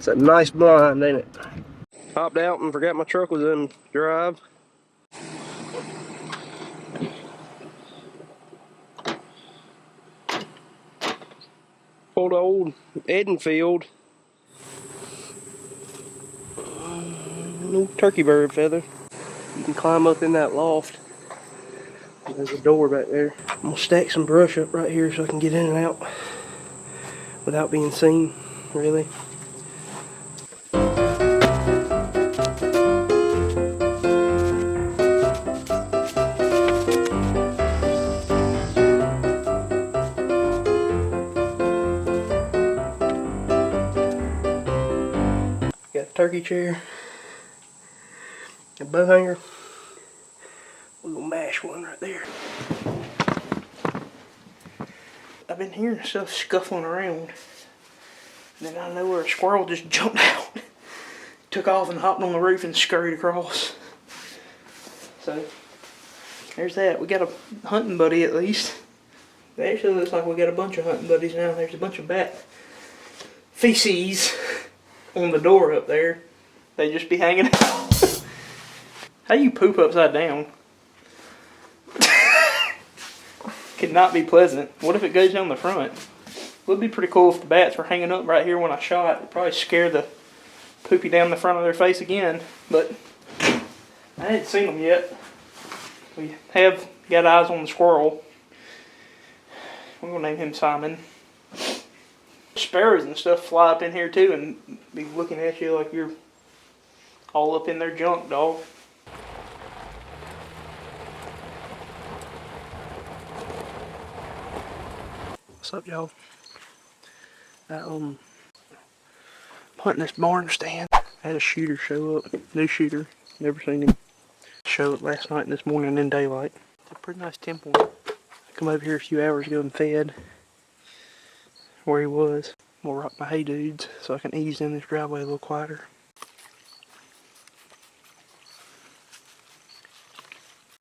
It's a nice blind, ain't it? Hopped out and forgot my truck was in drive. Pulled old Edenfield. No turkey bird feather. You can climb up in that loft. There's a door back there. I'm gonna stack some brush up right here so I can get in and out without being seen, really. Got a turkey chair, a bow hanger. We're gonna mash one right there. I've been hearing stuff scuffling around. And then out of nowhere, a squirrel just jumped out, took off and hopped on the roof and scurried across. So, there's that. We got a hunting buddy at least. It actually looks like we got a bunch of hunting buddies now. There's a bunch of bat feces on the door up there. They just be hanging out. How you poop upside down? Could not be pleasant. What if it goes down the front? Would be pretty cool if the bats were hanging up right here when I shot. It'd probably scare the poopy down the front of their face again. But I hadn't seen them yet. We have got eyes on the squirrel. We're gonna name him Simon. Sparrows and stuff fly up in here too and be looking at you like you're all up in their junk, dog. What's up, y'all? Hunting this barn stand. I had a shooter show up. New shooter. Never seen him. Show up last night and this morning in daylight. It's a pretty nice temple. I come over here a few hours ago and fed where he was. I'm gonna rock my hay dudes so I can ease in this driveway a little quieter.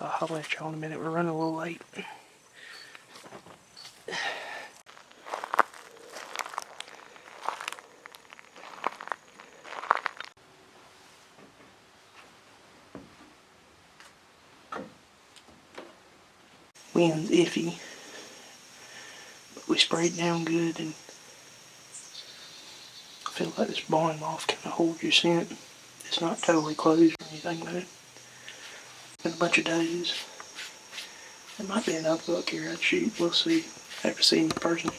I'll holler at y'all in a minute. We're running a little late. Wind's iffy, but we sprayed down good, and I feel like this barn loft kind of holds your scent. It's not totally closed or anything though. Been a bunch of does. There might be another buck here I'd shoot. We'll see after seeing the person.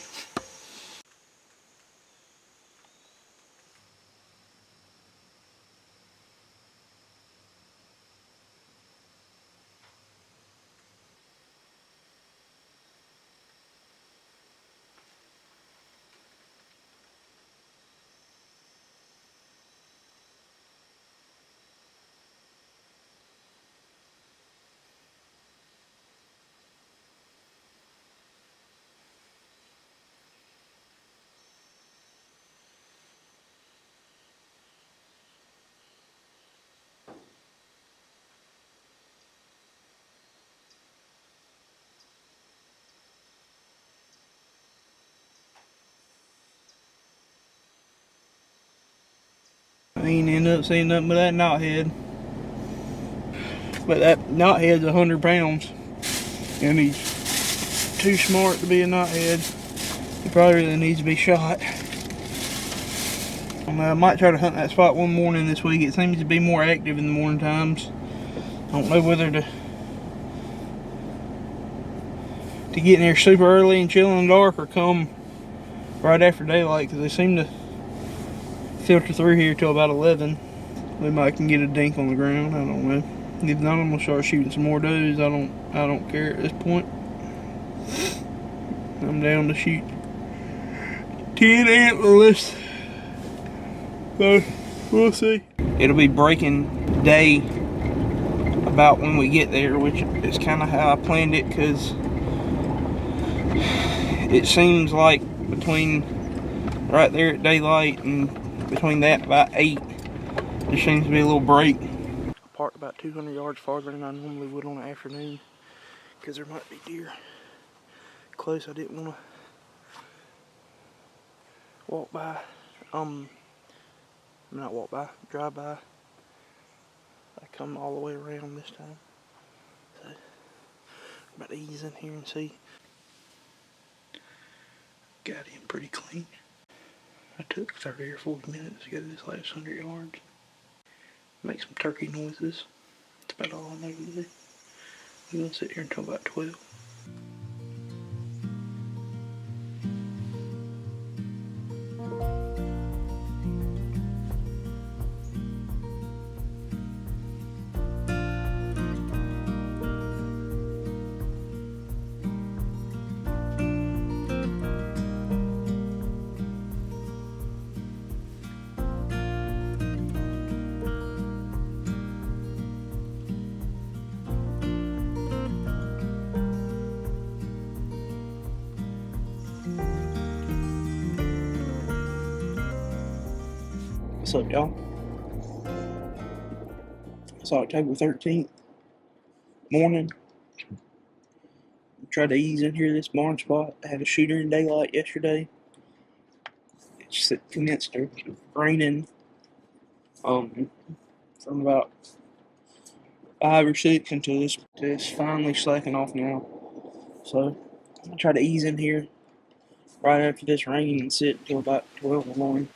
I ain't end up seeing nothing but that knothead. But that knothead's 100 pounds. And he's too smart to be a knothead. He probably really needs to be shot. I might try to hunt that spot one morning this week. It seems to be more active in the morning times. I don't know whether to get in there super early and chill in the dark or come right after daylight, because they seem to filter through here till about 11. We might can get a dink on the ground. I don't know. If not, I'm gonna start shooting some more does. I don't care at this point. I'm down to shoot 10 antlerless. So we'll see. It'll be breaking day about when we get there, which is kind of how I planned it, because it seems like between right there at daylight and between that about 8, there seems to be a little break. I parked about 200 yards farther than I normally would on an afternoon because there might be deer close. I didn't want to walk by. Not walk by, drive by. I come all the way around this time. So, I'm about to ease in here and see. Got in pretty clean. I took 30 or 40 minutes to go this last 100 yards. Make some turkey noises. That's about all I know to do. I'm gonna sit here until about 12. What's up, y'all? It's October 13th morning. Tried to ease in here this barn spot. I had a shooter in daylight yesterday. It just commenced to raining from about 5 or 6 until it's finally slacking off now. So I'm gonna try to ease in here right after this rain and sit until about 12 in the morning.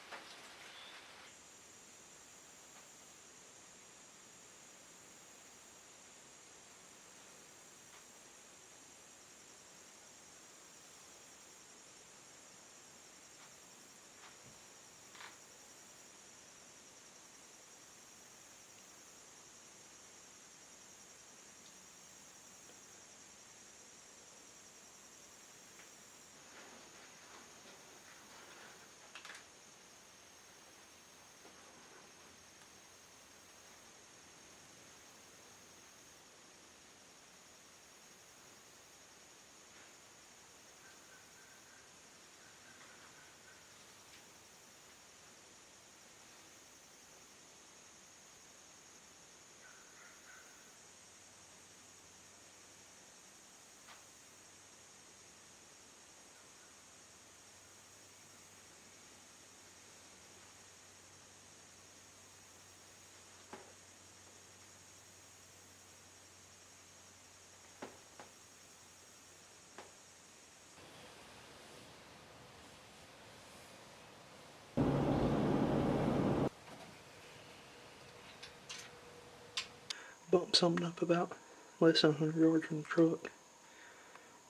Bumped something up about less than 100 yards from the truck.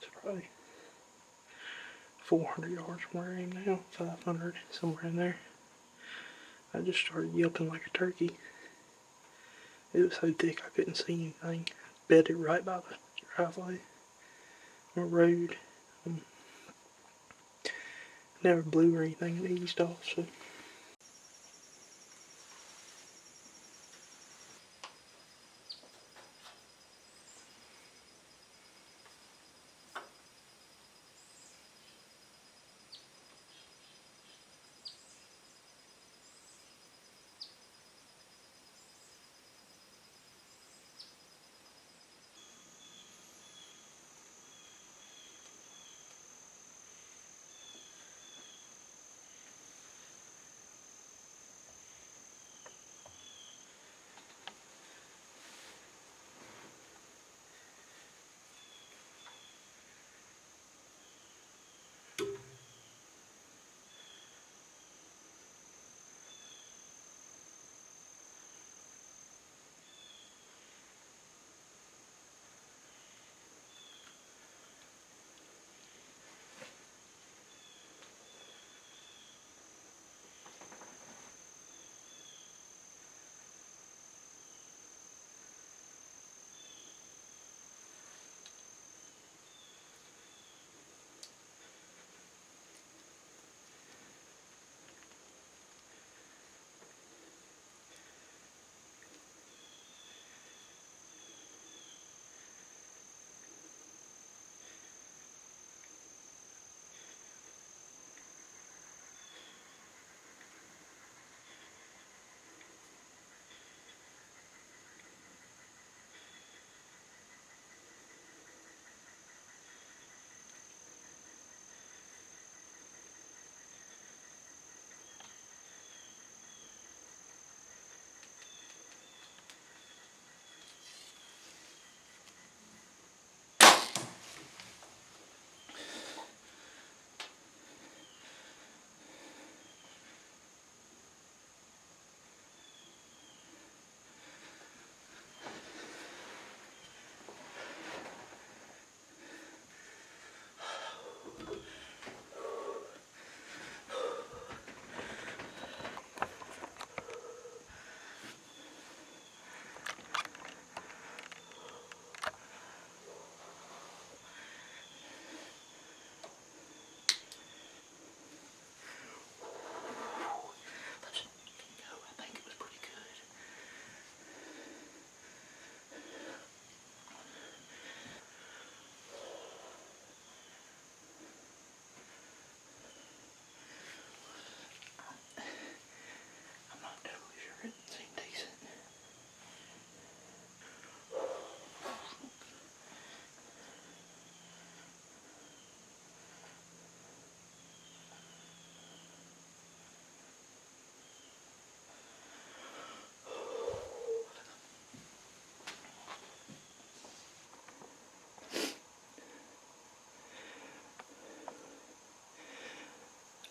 It's probably 400 yards from where I am now, 500, somewhere in there. I just started yelping like a turkey. It was so thick I couldn't see anything. Bedded right by the driveway or road. Never blew or anything and eased off, so.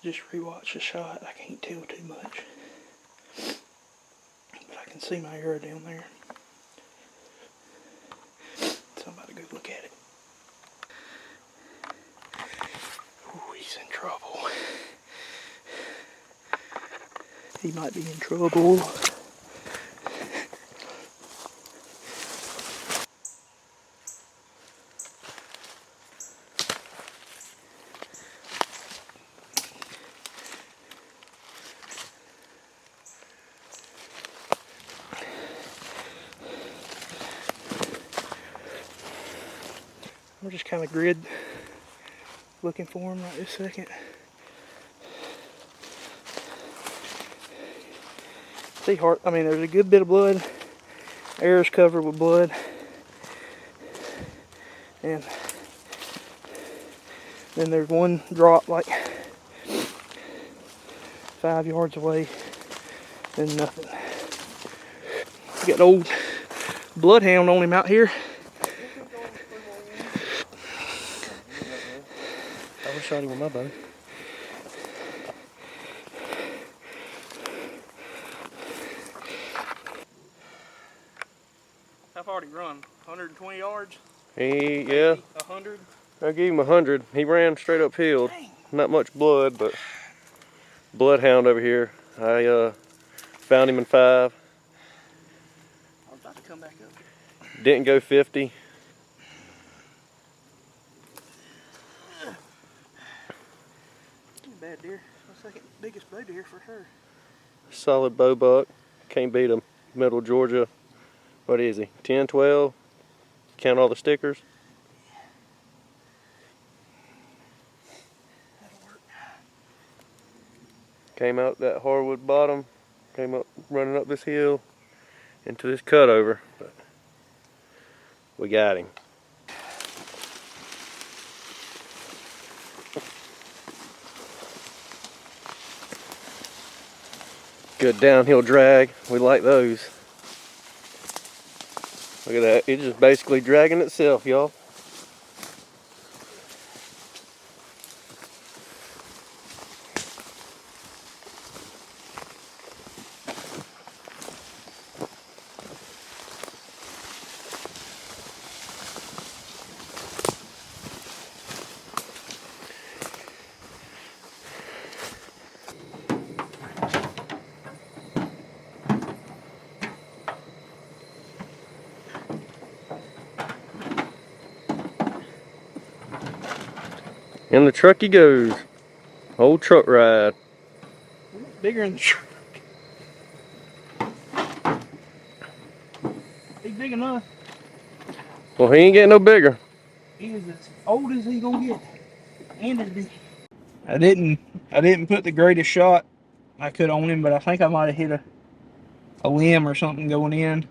just rewatch the shot. I can't tell too much. But I can see my arrow down there. So I'm about to go look at it. Ooh, he's in trouble. He might be in trouble. I'm just kind of grid looking for him right this second. See, I mean, there's a good bit of blood. Arrow's covered with blood. And then there's one drop like 5 yards away, and nothing. We got an old bloodhound on him out here. I was shot him with my bow. How far did he run? 120 yards? Yeah. 100? I gave him 100. He ran straight uphill. Dang. Not much blood, but bloodhound over here. I found him in 5. I was about to come back up. Didn't go 50. Bad deer. My second biggest bow deer for sure. Solid bow buck. Can't beat him. Middle Georgia. What is he? 10, 12? Count all the stickers. That'll work. Came out that hardwood bottom. Came up running up this hill into this cutover. But we got him. Good downhill drag. We like those. Look at that. It's just basically dragging itself, y'all. In the truck he goes. Old truck ride. Bigger in the truck. He's big enough. Well, he ain't getting no bigger. He is as old as he gonna get. And as big. I didn't put the greatest shot I could on him, but I think I might have hit a limb or something going in.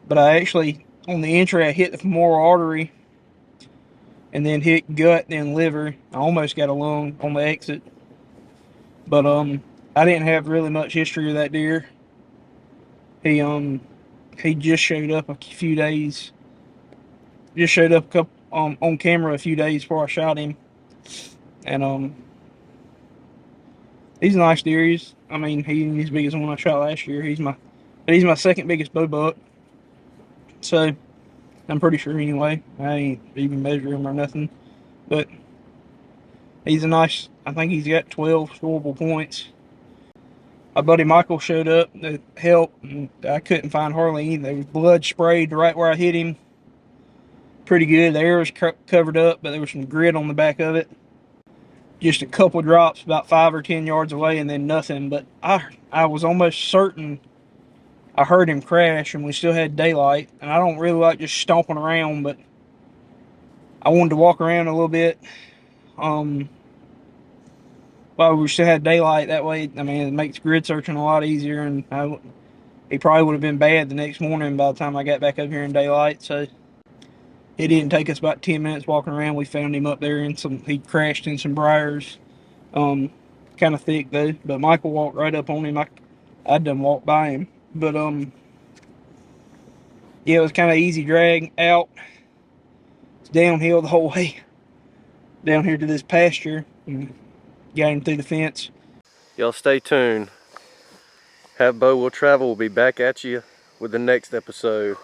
But I actually, on the entry, I hit the femoral artery and then hit gut, then liver. I almost got a lung on the exit. But I didn't have really much history of that deer. He just showed up a few days. Just showed up on camera a few days before I shot him. And he's a nice deer. He's as big as the one I shot last year. He's my second biggest bow buck. So I'm pretty sure anyway. I ain't even measure him or nothing. But he's a nice, I think he's got 12 scoreable points. My buddy Michael showed up to help, and I couldn't find hardly anything. There was blood sprayed right where I hit him. Pretty good. The arrow was covered up, but there was some grit on the back of it. Just a couple drops about 5 or 10 yards away, and then nothing. But I was almost certain I heard him crash, and we still had daylight. And I don't really like just stomping around, but I wanted to walk around a little bit. While we still had daylight, that way, I mean, it makes grid searching a lot easier. And he probably would have been bad the next morning by the time I got back up here in daylight. So it didn't take us about 10 minutes walking around. We found him up there in he crashed in some briars. Kind of thick though, but Michael walked right up on him. I done walked by him, but yeah, it was kind of easy drag out. It's downhill the whole way down here to this pasture. And got him through the fence. Y'all stay tuned. Have Bo Will Travel will be back at you with the next episode.